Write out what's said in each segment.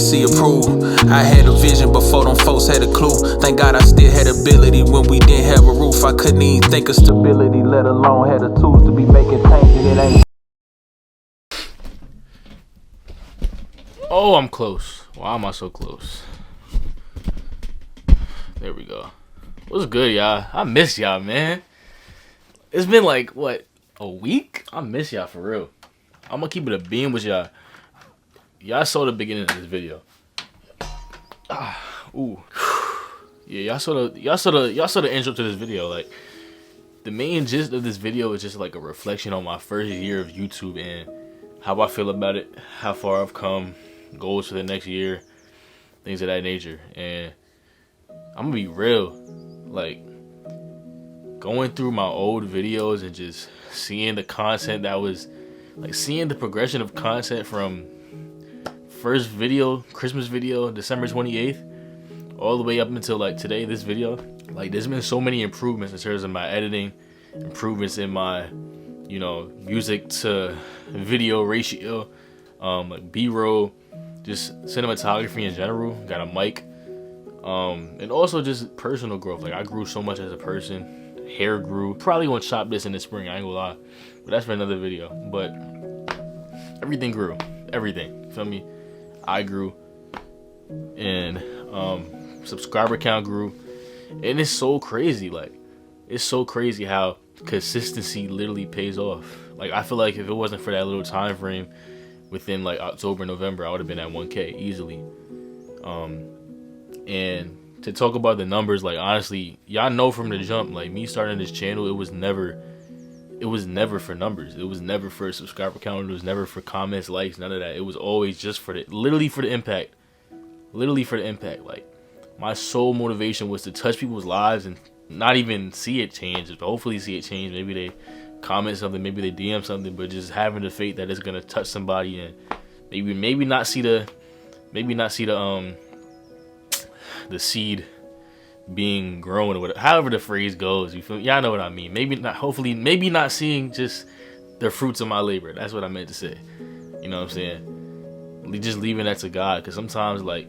see approved. I had a vision before them folks had a clue. Thank God I still had ability when we didn't have a roof. I couldn't even think of stability, let alone had the tools to be making changes. It ain't. Oh, I'm close. Why am I so close? There we go. What's good, y'all? I miss y'all, man. It's been like, what, a week? I miss y'all for real. I'm gonna keep it a beam with y'all. Y'all saw the beginning of this video. Ooh. Yeah, y'all saw the intro to this video. Like, the main gist of this video is just like a reflection on my first year of YouTube and how I feel about it, how far I've come, goals for the next year, things of that nature. And I'm gonna be real, like, going through my old videos and just seeing the content that was, like, seeing the progression of content from first video, Christmas video, December 28th, all the way up until like today, this video. Like, there's been so many improvements in terms of my editing, improvements in my, you know, music to video ratio, like B-roll, just cinematography in general. Got a mic, and also just personal growth. Like, I grew so much as a person. Hair grew. Probably gonna chop this in the spring, I ain't gonna lie, but that's for another video. But everything grew, everything, feel me? I grew, and subscriber count grew, and it's so crazy. Like, it's so crazy how consistency literally pays off. Like, I feel like if it wasn't for that little time frame within like October, November, I would have been at 1K easily. And to talk about the numbers, like, honestly, y'all know from the jump, like, me starting this channel, it was never for numbers. It was never for a subscriber count. It was never for comments, likes, none of that. It was always just for literally for the impact. Literally for the impact. Like, my sole motivation was to touch people's lives and not even see it change, but hopefully see it change. Maybe they comment something, maybe they DM something, but just having the faith that it's gonna touch somebody and maybe not see the seed being grown, or whatever, however the phrase goes. You feel? Y'all know what I mean. Maybe not. Hopefully, maybe not seeing just the fruits of my labor. That's what I meant to say. You know what I'm saying? Just leaving that to God, because sometimes, like,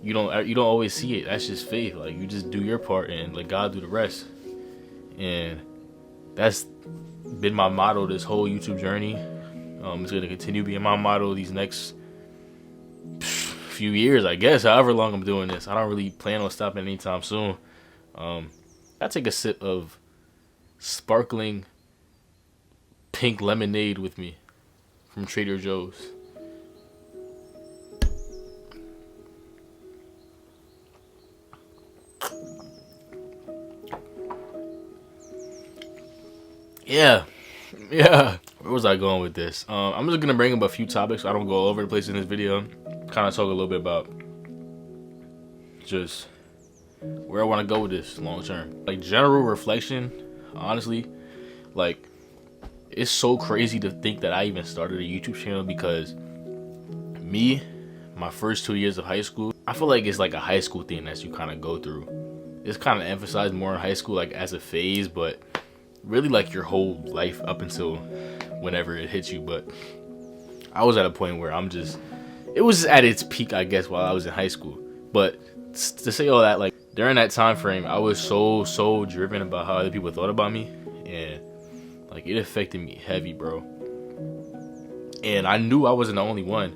you don't always see it. That's just faith. Like, you just do your part and let God do the rest. And that's been my motto this whole YouTube journey. It's gonna continue being my motto these next few years, I guess, however long I'm doing this. I don't really plan on stopping anytime soon. I take a sip of sparkling pink lemonade with me from Trader Joe's. Yeah. Where was I going with this? I'm just gonna bring up a few topics. I don't go all over the place in this video. Kind of talk a little bit about just where I want to go with this long term. Like, general reflection, honestly, like, it's so crazy to think that I even started a YouTube channel, because my first 2 years of high school, I feel like it's like a high school thing that you kind of go through. It's kind of emphasized more in high school, like, as a phase, but really like your whole life up until whenever it hits you. But I was at a point where it was at its peak, I guess, while I was in high school. But to say all that, like, during that time frame, I was so driven about how other people thought about me, and like, it affected me heavy, bro. And I knew I wasn't the only one.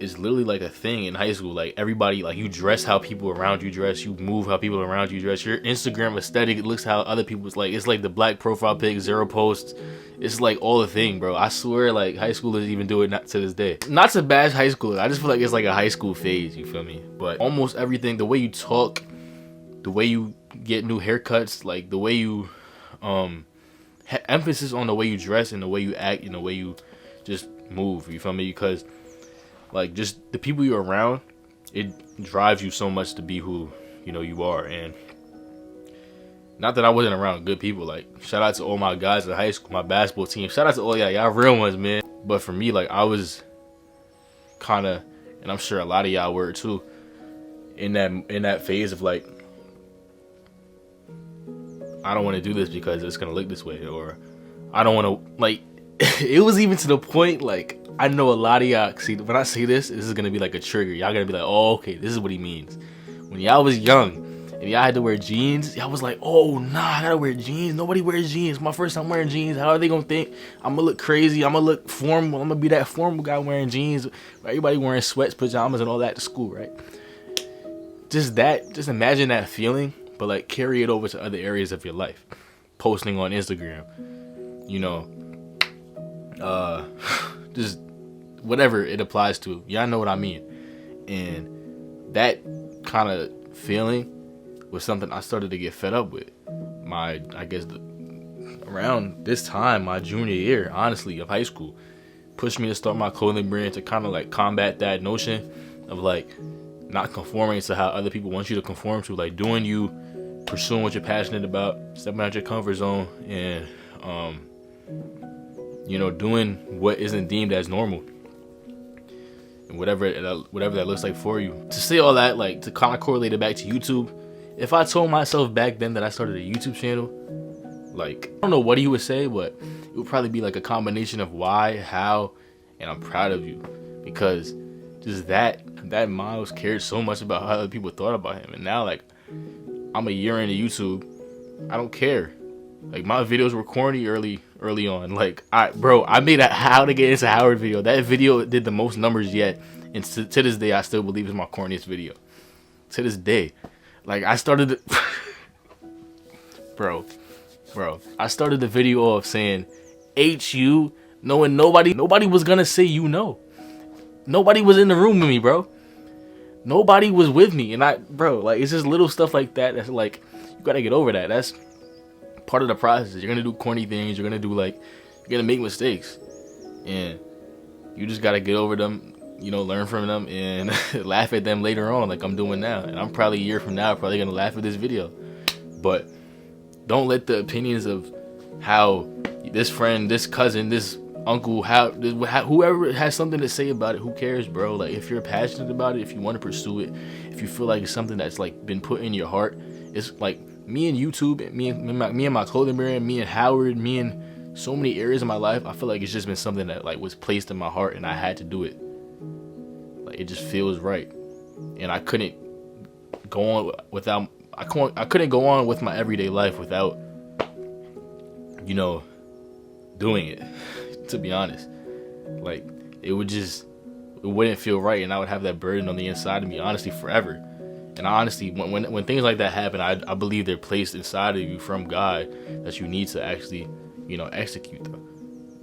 It's literally like a thing in high school. Like, everybody, like, you dress how people around you dress, you move how people around you dress, your Instagram aesthetic, it looks how other people's, like, it's like the black profile pic, 0 posts. It's like all the thing, bro. I swear, like, high schoolers even do it, not to this day. Not to bash high school. I just feel like it's like a high school phase, you feel me? But almost everything, the way you talk, the way you get new haircuts, like, the way you emphasis on the way you dress and the way you act and the way you just move, you feel me? Because, like, just the people you're around, it drives you so much to be who, you know, you are. And not that I wasn't around good people. Like, shout out to all my guys in high school, my basketball team. Shout out to all y'all real ones, man. But for me, like, I was kind of, and I'm sure a lot of y'all were too, in that phase of, like, I don't want to do this because it's gonna look this way, or I don't want to, like, it was even to the point, like, I know a lot of y'all, see, when I say this is gonna be like a trigger. Y'all gonna be like, oh, okay, this is what he means. When y'all was young and y'all had to wear jeans, y'all was like, oh, nah, I gotta wear jeans. Nobody wears jeans. My first time wearing jeans. How are they gonna think I'm gonna look crazy? I'm gonna look formal. I'm gonna be that formal guy wearing jeans. Everybody wearing sweats, pajamas, and all that to school, right? Just imagine that feeling, but like carry it over to other areas of your life. Posting on Instagram, you know, just whatever it applies to. Y'all know what I mean. And that kind of feeling was something I started to get fed up with. Around this time, my junior year, honestly, of high school, pushed me to start my clothing brand to kind of like combat that notion of like not conforming to how other people want you to conform to, like doing you, pursuing what you're passionate about, stepping out your comfort zone, and doing what isn't deemed as normal, and whatever that looks like for you. To say all that, like to kind of correlate it back to YouTube, if I told myself back then that I started a YouTube channel, like I don't know what he would say, but it would probably be like a combination of why, how, and I'm proud of you, because just that Miles cared so much about how other people thought about him. And now, like, I'm a year into YouTube, I don't care. Like, my videos were corny early on. Like, I made a how to get into Howard video. That video did the most numbers yet, and to this day I still believe it's my corniest video. To this day, like, I started bro, I started the video off saying HU, knowing nobody was gonna say nobody was in the room with me, bro. Nobody was with me, and like, it's just little stuff like that that's like, you gotta get over that. That's part of the process. You're gonna do corny things, you're gonna make mistakes, and you just gotta get over them, learn from them, and laugh at them later on, like I'm doing now. And I'm probably a year from now probably gonna laugh at this video. But don't let the opinions of how this friend, this cousin, this uncle, whoever has something to say about it, who cares, bro? Like, if you're passionate about it, if you want to pursue it, if you feel like it's something that's like been put in your heart, it's like me and YouTube, me and my clothing brand, me and Howard, me and so many areas of my life. I feel like it's just been something that like was placed in my heart, and I had to do it. Like, it just feels right, and I couldn't go on without. I couldn't go on with my everyday life without, doing it. To be honest, like, it wouldn't feel right, and I would have that burden on the inside of me, honestly, forever. And honestly, when things like that happen, I believe they're placed inside of you from God that you need to actually, execute them.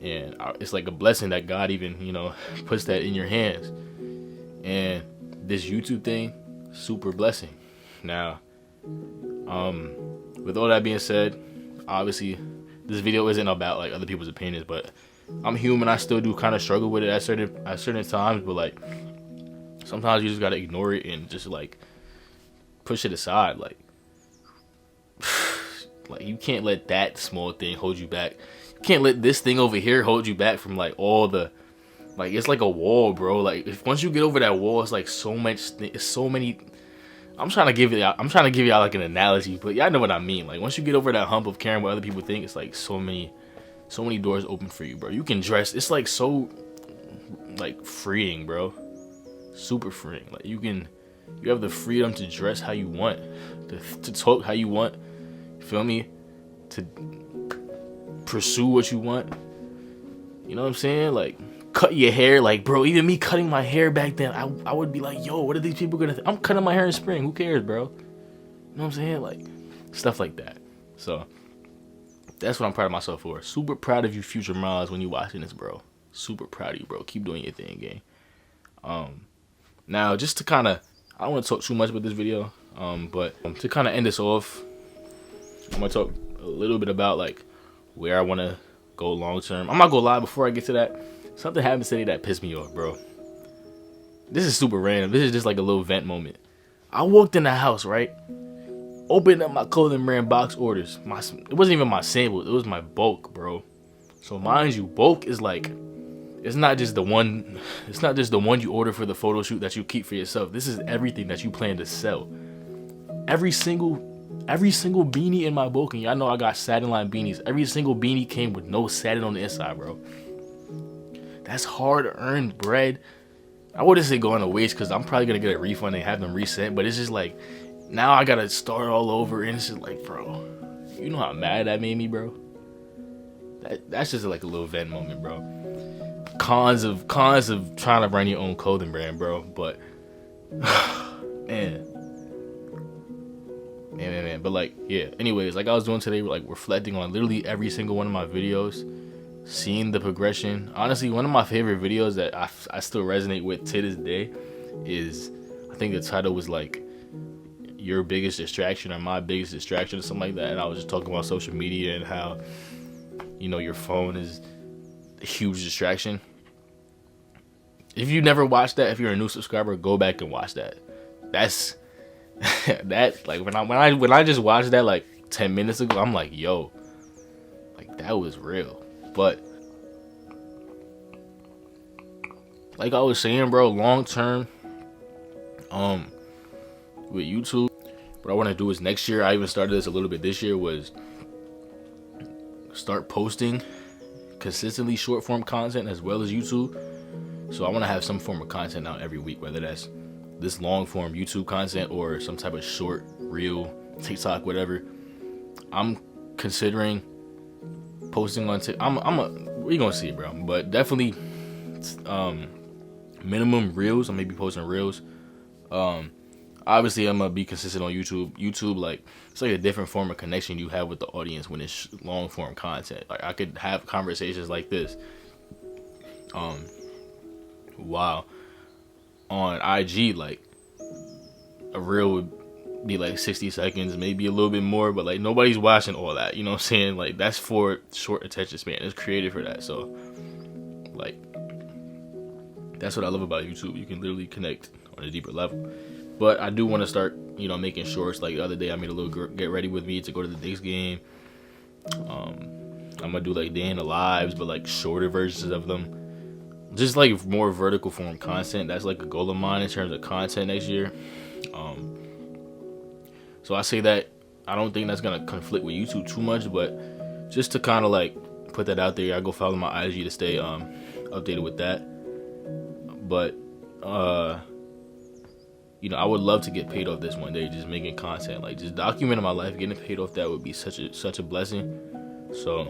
And it's like a blessing that God even, puts that in your hands. And this YouTube thing, super blessing. Now, with all that being said, obviously, this video isn't about like other people's opinions, but I'm human. I still do kind of struggle with it at certain times, but like sometimes you just gotta ignore it and just like push it aside. Like you can't let that small thing hold you back. You can't let this thing over here hold you back from like all the, like, it's like a wall, bro. Like, once you get over that wall, it's like so many. I'm trying to give y'all like an analogy, but y'all know what I mean. Like, once you get over that hump of caring what other people think, it's like so many doors open for you, bro. You can dress. It's like so like freeing, bro. Super freeing. Like, you have the freedom to dress how you want, to talk how you want. You feel me? To pursue what you want. You know what I'm saying? Like, cut your hair. Like, bro, even me cutting my hair back then, I would be like, yo, what are these people gonna think? I'm cutting my hair in spring. Who cares, bro? You know what I'm saying? Like, stuff like that. So that's what I'm proud of myself for. Super proud of you, future Miles, when you watching this, bro. Super proud of you, bro. Keep doing your thing, gang. Now, just to kind of, I don't want to talk too much about this video, but to kind of end this off, I'm gonna talk a little bit about like where I want to go long term. I'm not gonna lie, before I get to that, something happened today that pissed me off, bro. This is super random. This is just like a little vent moment. I walked in the house, right? Opened up my clothing brand box orders. It wasn't even my sample. It was my bulk, bro. So mind you, bulk is like, it's not just the one you order for the photo shoot that you keep for yourself. This is everything that you plan to sell. Every single beanie in my bulk, and y'all know I got satin line beanies. Every single beanie came with no satin on the inside, bro. That's hard-earned bread. I wouldn't say going to waste because I'm probably gonna get a refund and have them resent, but it's just like now I gotta start all over, and it's just like, bro, you know how mad that made me, bro. That's just like a little vent moment, bro. Cons of trying to run your own clothing brand, bro. But man. But like, yeah. Anyways, like I was doing today, like reflecting on literally every single one of my videos, seeing the progression. Honestly, one of my favorite videos that I still resonate with to this day is, I think the title was like your biggest distraction or my biggest distraction or something like that. And I was just talking about social media and how, you know, your phone is a huge distraction. If you never watched that, if you're a new subscriber, go back and watch that. That's that, like when I just watched that like 10 minutes ago, I'm like, yo, like that was real. But like I was saying, bro, long term, with YouTube, what I want to do is next year, I even started this a little bit this year, was start posting consistently short form content as well as YouTube. So I want to have some form of content out every week, whether that's this long form YouTube content or some type of short reel, TikTok, whatever. I'm considering posting on we gonna see, bro, but definitely minimum reels. I'm maybe posting reels. Obviously I'm gonna be consistent on YouTube. Like, it's like a different form of connection you have with the audience when it's long form content. Like, I could have conversations like this wow, on IG, like a reel would be like 60 seconds, maybe a little bit more, but like nobody's watching all that, you know what I'm saying? Like, that's for short attention span. It's created for that. So like, that's what I love about YouTube. You can literally connect on a deeper level. But I do want to start, you know, making shorts. Like the other day I made a little get ready with me to go to the Knicks game. I'm gonna do like day in the lives, but like shorter versions of them, just like more vertical form content. That's like a goal of mine in terms of content next year. So I say that I don't think that's gonna conflict with YouTube too much, but just to kind of like put that out there, I go follow my IG to stay updated with that. But you know, I would love to get paid off this one day, just making content, like just documenting my life. Getting paid off that would be such a blessing. So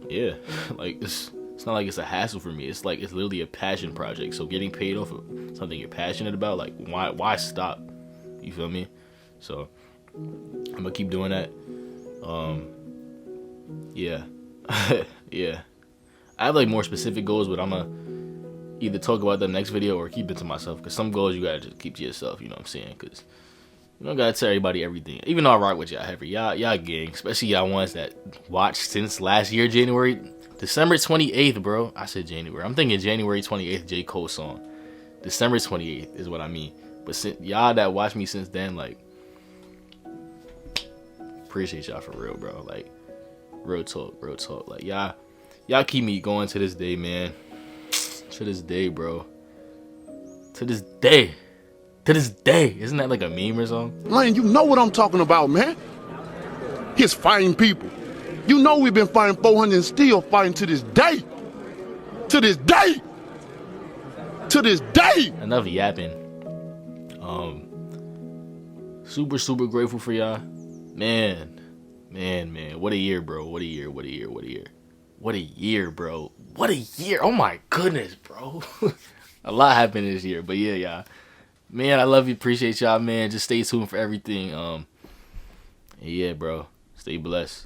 yeah, like it's not like it's a hassle for me. It's like, it's literally a passion project. So getting paid off of something you're passionate about, like why stop? You feel me? So I'm gonna keep doing that. Yeah. Yeah. I have like more specific goals, but I'm gonna either talk about the next video or keep it to myself, because some goals you gotta just keep to yourself, you know what I'm saying? Because you don't gotta tell everybody everything. Even though I rock with y'all heavy, y'all gang, especially y'all ones that watched since last year, December 28th, bro. I said January. I'm thinking January 28th, J. Cole song. December 28th is what I mean. But y'all that watched me since then, like, appreciate y'all for real, bro. Like, real talk. Like, y'all keep me going to this day, man. To this day, bro. To this day. Isn't that like a meme or something? Man, you know what I'm talking about, man. He's fighting people. You know we've been fighting 400 and still fighting to this day. To this day. To this day. Enough yapping. Super grateful for y'all. Man. What a year, bro. What a year, bro. What a year. Oh my goodness, bro. A lot happened this year. But yeah, y'all. Man, I love you. Appreciate y'all, man. Just stay tuned for everything. Yeah, bro. Stay blessed.